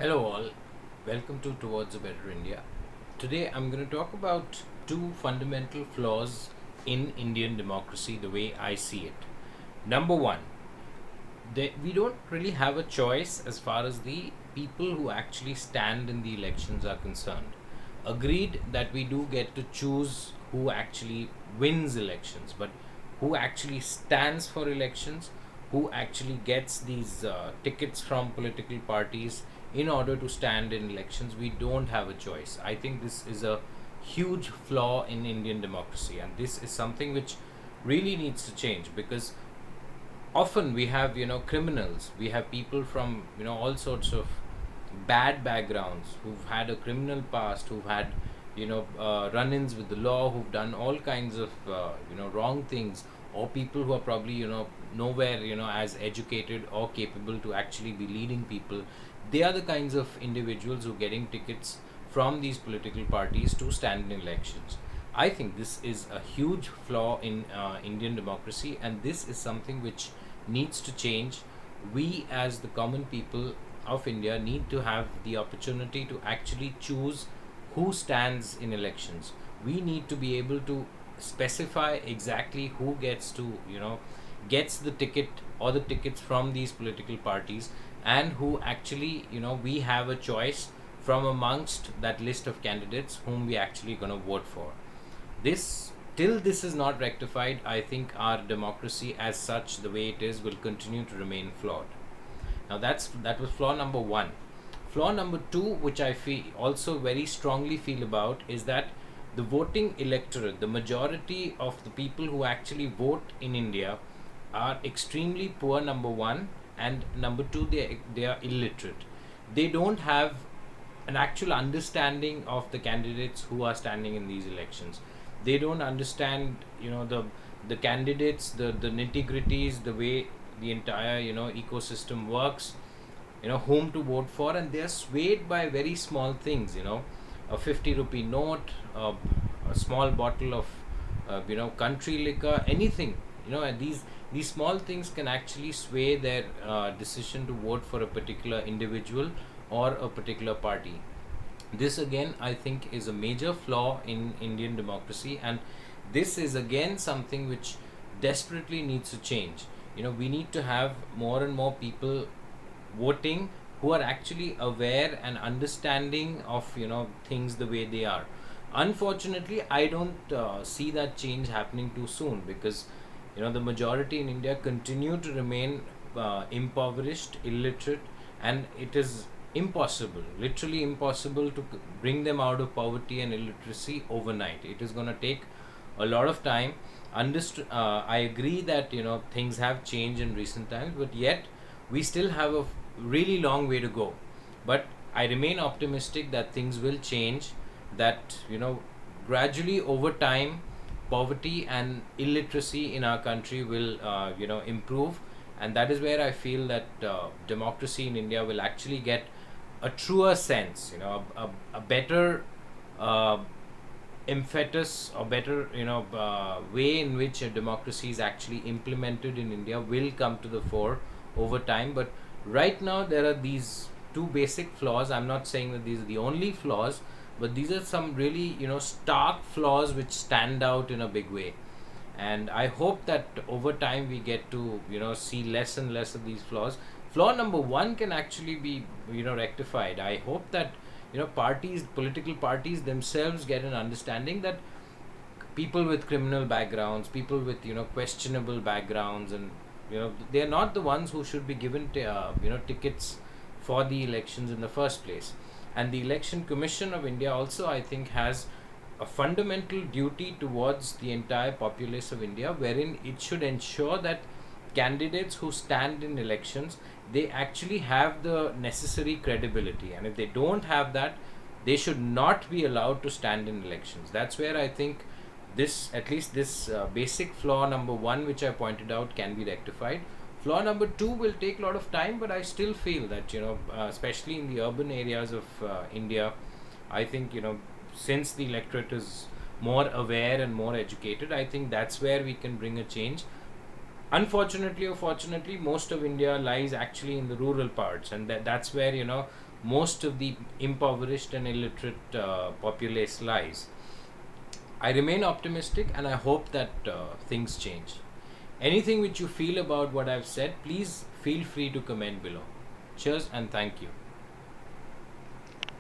Hello, all. Welcome to Towards a Better India. Today, I'm going to talk about two fundamental flaws in Indian democracy, the way I see it. Number one, we don't really have a choice as far as the people who actually stand in the elections are concerned. Agreed that we do get to choose who actually wins elections, but who actually stands for elections, who actually gets these tickets from political parties in order to stand in elections, we don't have a choice. I think this is a huge flaw in Indian democracy, and this is something which really needs to change because often we have criminals, we have people from all sorts of bad backgrounds who've had a criminal past, who've had run-ins with the law, who've done all kinds of wrong things, or people who are probably nowhere as educated or capable to actually be leading people. They are the kinds of individuals who are getting tickets from these political parties to stand in elections. I think this is a huge flaw in Indian democracy, and this is something which needs to change. We, as the common people of India, need to have the opportunity to actually choose who stands in elections. We need to be able to specify exactly who gets the ticket or the tickets from these political parties, and who actually we have a choice from amongst that list of candidates whom we actually going to vote for. This Till this is not rectified, I think our democracy as such, the way it is, will continue to remain flawed. Now that was flaw number one. Flaw number two, which I feel also very strongly feel about, is that the voting electorate, the majority of the people who actually vote in India, are extremely poor. Number one, and number two, they are illiterate. They don't have an actual understanding of the candidates who are standing in these elections. They don't understand the candidates, the nitty gritties, the way the entire ecosystem works, whom to vote for, and they are swayed by very small things, a 50 rupee note, a small bottle of country liquor, anything, and these small things can actually sway their decision to vote for a particular individual or a particular party. This again, I think, is a major flaw in Indian democracy, and this is again something which desperately needs to change. We need to have more and more people voting who are actually aware and understanding of things the way they are. Unfortunately, I don't see that change happening too soon, because the majority in India continue to remain impoverished, illiterate, and it is impossible, literally impossible, to bring them out of poverty and illiteracy overnight. It is going to take a lot of time. I agree that things have changed in recent times, but yet we still have a really long way to go. But I remain optimistic that things will change, that gradually over time poverty and illiteracy in our country will improve, and that is where I feel that democracy in India will actually get a truer sense, a better uh, impetus, or better way in which a democracy is actually implemented in India will come to the fore over time. But right now there are these two basic flaws. I'm not saying that these are the only flaws, but these are some really stark flaws which stand out in a big way. And I hope that over time we get to see less and less of these flaws. Flaw number one can actually be rectified. I hope that political parties themselves get an understanding that people with criminal backgrounds, people with questionable backgrounds, and they are not the ones who should be given tickets for the elections in the first place. And the Election Commission of India also, I think, has a fundamental duty towards the entire populace of India, wherein it should ensure that candidates who stand in elections, they actually have the necessary credibility, and if they don't have that, they should not be allowed to stand in elections. That's where I think this, at least this basic flaw number one which I pointed out, can be rectified. Flaw number two will take a lot of time, but I still feel that especially in the urban areas of India, I think since the electorate is more aware and more educated, I think that's where we can bring a change. Unfortunately or fortunately, most of India lies actually in the rural parts, and that's where most of the impoverished and illiterate populace lies. I remain optimistic and I hope that things change. Anything which you feel about what I've said, please feel free to comment below. Cheers and thank you.